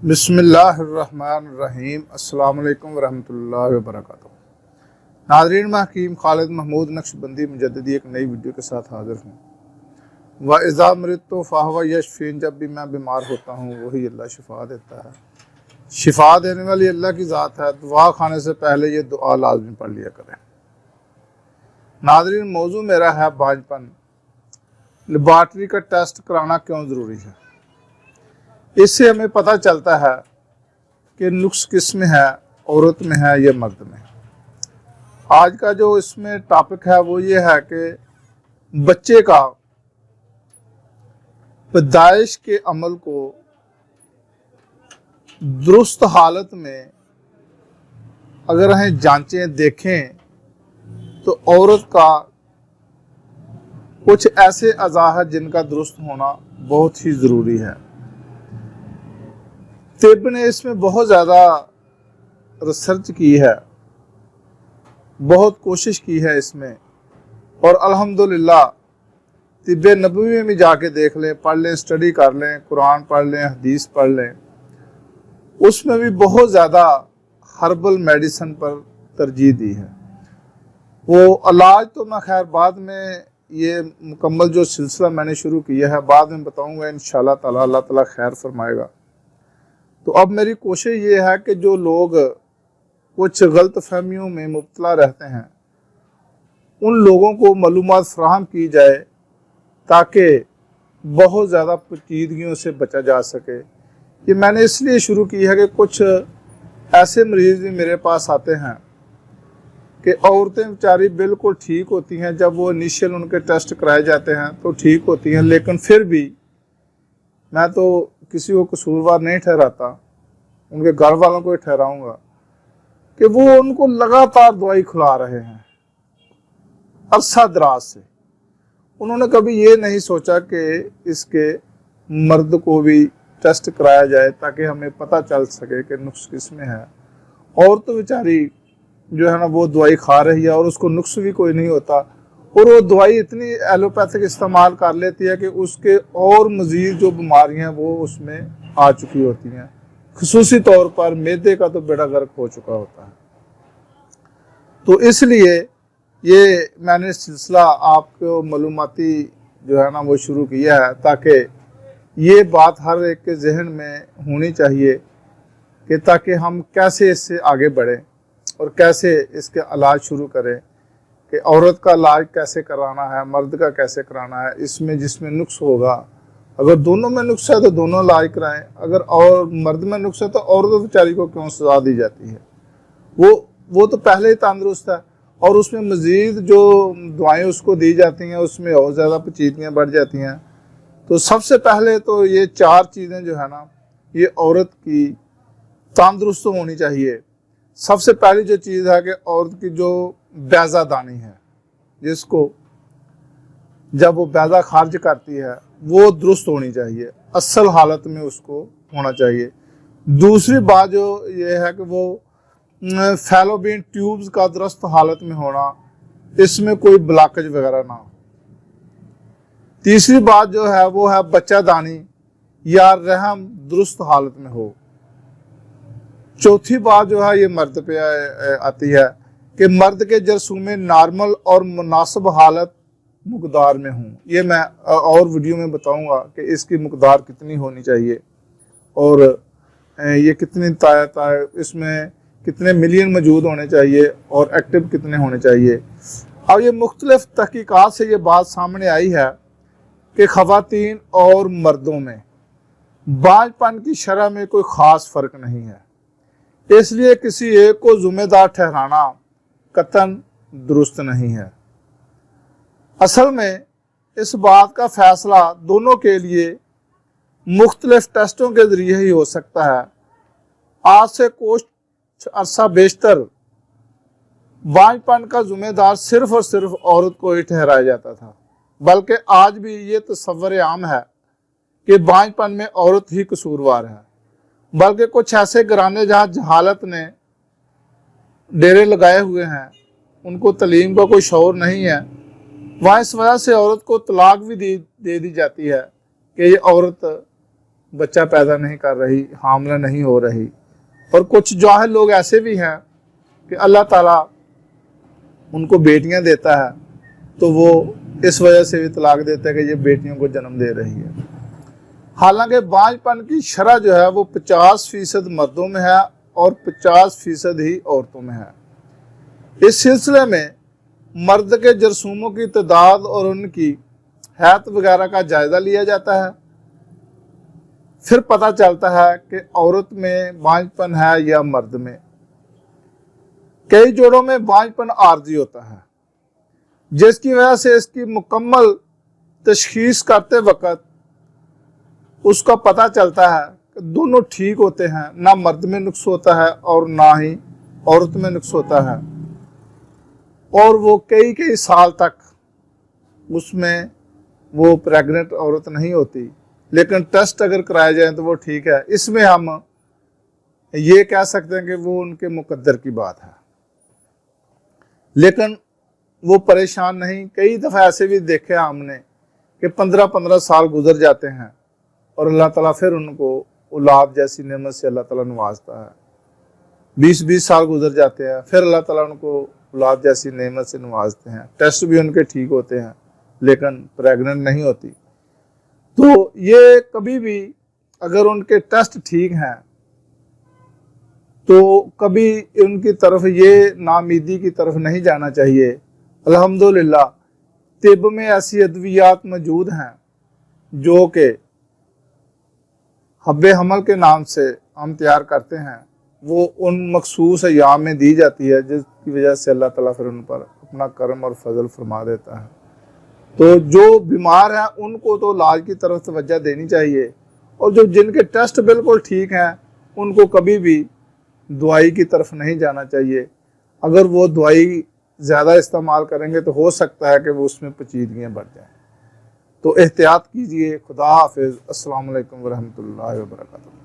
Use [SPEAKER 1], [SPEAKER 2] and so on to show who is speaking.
[SPEAKER 1] बिस्मिल्लाहिर्रहमानिर्रहीम। अस्सलाम वालेकुम वरहमतुल्लाहि वबरकातुहू। नाज़रीन, मैं हकीम खालिद महमूद नक्शबंदी मुजद्दिदी एक नई वीडियो के साथ हाज़िर हूँ। व इज़ा मरिदतु फ़हुव यशफ़ीन, जब भी मैं बीमार होता हूँ वही अल्लाह शिफा देता है। शिफा देने वाली अल्लाह की ज़ात है। दुआ खाने से पहले ये दुआ लाजमी पढ़ लिया करें। नाज़रीन, मौजू मेरा है बांझपन। लेबॉर्ट्री का टेस्ट कराना क्यों ज़रूरी है। इससे हमें पता चलता है कि नुक्स किस में है, औरत में है या मर्द में। आज का जो इसमें टॉपिक है वो ये है कि बच्चे का पैदाइश के अमल को दुरुस्त हालत में अगर हम जांचें देखें तो औरत का कुछ ऐसे अज़ा है जिनका दुरुस्त होना बहुत ही ज़रूरी है। तिब ने इसमें बहुत ज़्यादा रिसर्च की है, बहुत कोशिश की है इसमें, और अल्हम्दुलिल्लाह तिब नबवी में भी जाके देख लें, पढ़ लें, स्टडी कर लें, कुरान पढ़ लें, हदीस पढ़ लें, उसमें भी बहुत ज़्यादा हर्बल मेडिसिन पर तरजीह दी है। वो इलाज तो मैं खैर बाद में ये मुकम्मल जो सिलसिला मैंने शुरू किया है बाद में बताऊँगा इंशाअल्लाह ताला, अल्लाह ताला खैर फरमाएगा। तो अब मेरी कोशिश ये है कि जो लोग कुछ गलत फहमियों में मुब्तला रहते हैं उन लोगों को मालूमात फराहम की जाए ताकि बहुत ज़्यादा पेचीदगियों से बचा जा सके। ये मैंने इसलिए शुरू की है कि कुछ ऐसे मरीज़ भी मेरे पास आते हैं कि औरतें बेचारी बिल्कुल ठीक होती हैं, जब वो इनिशियल उनके टेस्ट कराए जाते हैं तो ठीक होती हैं, लेकिन फिर भी मैं तो किसी को कसूरवार नहीं ठहराता, उनके घर वालों को ही ठहराऊंगा कि वो उनको लगातार दवाई खिला रहे हैं अरसा दराज से। उन्होंने कभी ये नहीं सोचा कि इसके मर्द को भी टेस्ट कराया जाए ताकि हमें पता चल सके कि नुक्स किस में है। और तो बेचारी जो है ना वो दवाई खा रही है और उसको नुक्स भी कोई नहीं होता, और वो दवाई इतनी एलोपैथिक इस्तेमाल कर लेती है कि उसके और मज़ीद जो बीमारियां वो उसमें आ चुकी होती हैं। खुसूसी तौर पर मैदे का तो बेड़ा गर्क हो चुका होता है। तो इसलिए ये मैंने सिलसिला आपको मालूमाती जो है ना वो शुरू किया है ताकि ये बात हर एक के जहन में होनी चाहिए कि ताकि हम कैसे इससे आगे बढ़ें और कैसे इसके इलाज शुरू करें कि औरत का इलाज कैसे कराना है, मर्द का कैसे कराना है। इसमें जिसमें नुक्स होगा, अगर दोनों में नुक्स है तो दोनों इलाज कराएं, अगर और मर्द में नुक्स है तो औरत बेचारी को क्यों सजा दी जाती है। वो तो पहले ही तंदुरुस्त है और उसमें मज़ीद जो दवाएं उसको दी जाती हैं उसमें और ज़्यादा पेचीदगियाँ बढ़ जाती हैं। तो सबसे पहले तो ये चार चीज़ें जो है ना ये औरत की तंदुरुस्त होनी चाहिए। सबसे पहली जो चीज़ है कि औरत की जो बैज़ादानी है, जिसको जब वो बैज़ा खारिज करती है वो दुरुस्त होनी चाहिए, असल हालत में उसको होना चाहिए। दूसरी बात जो ये है कि वो फैलोपियन ट्यूब्स का दुरुस्त हालत में होना, इसमें कोई ब्लॉकेज वगैरह ना हो। तीसरी बात जो है वो है बच्चादानी या रहम दुरुस्त हालत में हो। चौथी बात जो है ये मर्द पे आती है कि मर्द के जरसूमे नॉर्मल और मुनासिब हालत मकदार में हूँ। ये मैं और वीडियो में बताऊंगा कि इसकी मकदार कितनी होनी चाहिए और ये कितनी इसमें कितने मिलियन मौजूद होने चाहिए और एक्टिव कितने होने चाहिए। अब ये मुख्तलिफ तहकीकात से ये बात सामने आई है कि ख़वातीन और मर्दों में बांझपन की शरह में कोई ख़ास फ़र्क नहीं है, इसलिए किसी एक को ज़िम्मेदार ठहराना कतन दुरुस्त नहीं है। असल में इस बात का फ़ैसला दोनों के लिए मुख्तलिफ टेस्टों के ज़रिए ही हो सकता है। आज से कुछ अरसा बेशतर बांझपन का ज़िम्मेदार सिर्फ़ और सिर्फ औरत को ही ठहराया जाता था, बल्कि आज भी ये तस्वर आम है कि बांझपन में औरत ही कसूरवार है। बल्कि कुछ ऐसे घराने जहाँ जहालत ने डेरे लगाए हुए हैं, उनको तलीम का कोई शौर नहीं है, वहाँ इस वजह से औरत को तलाक भी दे दी जाती है कि ये औरत بچہ پیدا نہیں کر رہی، حاملہ نہیں ہو رہی، اور کچھ جاہل لوگ ایسے بھی ہیں کہ اللہ تعالیٰ ان کو بیٹیاں دیتا ہے تو وہ اس وجہ سے بھی طلاق دیتا ہے کہ یہ بیٹیوں کو جنم دے رہی ہے۔ حالانکہ بانجھ پن کی شرح جو ہے وہ 50% مردوں میں ہے اور 50% ہی عورتوں میں ہے۔ اس سلسلے میں مرد کے جرثوموں کی تعداد اور ان کی حیثیت وغیرہ کا جائزہ لیا جاتا ہے، پھر پتہ چلتا ہے کہ عورت میں بانجھ پن ہے یا مرد میں۔ کئی جوڑوں میں بانجھ پن عارضی ہوتا ہے، جس کی وجہ سے اس کی مکمل تشخیص کرتے وقت اس کا پتہ چلتا ہے کہ دونوں ٹھیک ہوتے ہیں، نہ مرد میں نقص ہوتا ہے اور نہ ہی عورت میں نقص ہوتا ہے، اور وہ کئی سال تک اس میں وہ پریگننٹ عورت نہیں ہوتی، لیکن ٹیسٹ اگر کرائے جائیں تو وہ ٹھیک ہے۔ اس میں ہم یہ کہہ سکتے ہیں کہ وہ ان کے مقدر کی بات ہے، لیکن وہ پریشان نہیں۔ کئی دفعہ ایسے بھی دیکھے ہم نے کہ 15 سال گزر جاتے ہیں اور اللہ تعالیٰ پھر ان کو اولاد جیسی نعمت سے اللہ تعالیٰ نوازتا ہے۔ 20 سال گزر جاتے ہیں، پھر اللہ تعالیٰ ان کو اولاد جیسی نعمت سے نوازتے ہیں، ٹیسٹ بھی ان کے ٹھیک ہوتے ہیں لیکن پریگننٹ نہیں ہوتی۔ تو یہ کبھی بھی اگر ان کے ٹیسٹ ٹھیک ہیں تو کبھی ان کی طرف یہ ناامیدی کی طرف نہیں جانا چاہیے۔ الحمدللہ طب میں ایسی ادویات موجود ہیں جو کہ حب حمل کے نام سے ہم تیار کرتے ہیں، وہ ان مخصوص ایام میں دی جاتی ہے، جس کی وجہ سے اللہ تعالیٰ پھر ان پر اپنا کرم اور فضل فرما دیتا ہے۔ تو جو بیمار ہیں ان کو تو علاج کی طرف توجہ دینی چاہیے، اور جن کے ٹیسٹ بالکل ٹھیک ہیں ان کو کبھی بھی دوائی کی طرف نہیں جانا چاہیے۔ اگر وہ دوائی زیادہ استعمال کریں گے تو ہو سکتا ہے کہ وہ اس میں پیچیدگیاں بڑھ جائیں۔ تو احتیاط کیجئے۔ خدا حافظ۔ السلام علیکم ورحمۃ اللہ وبرکاتہ۔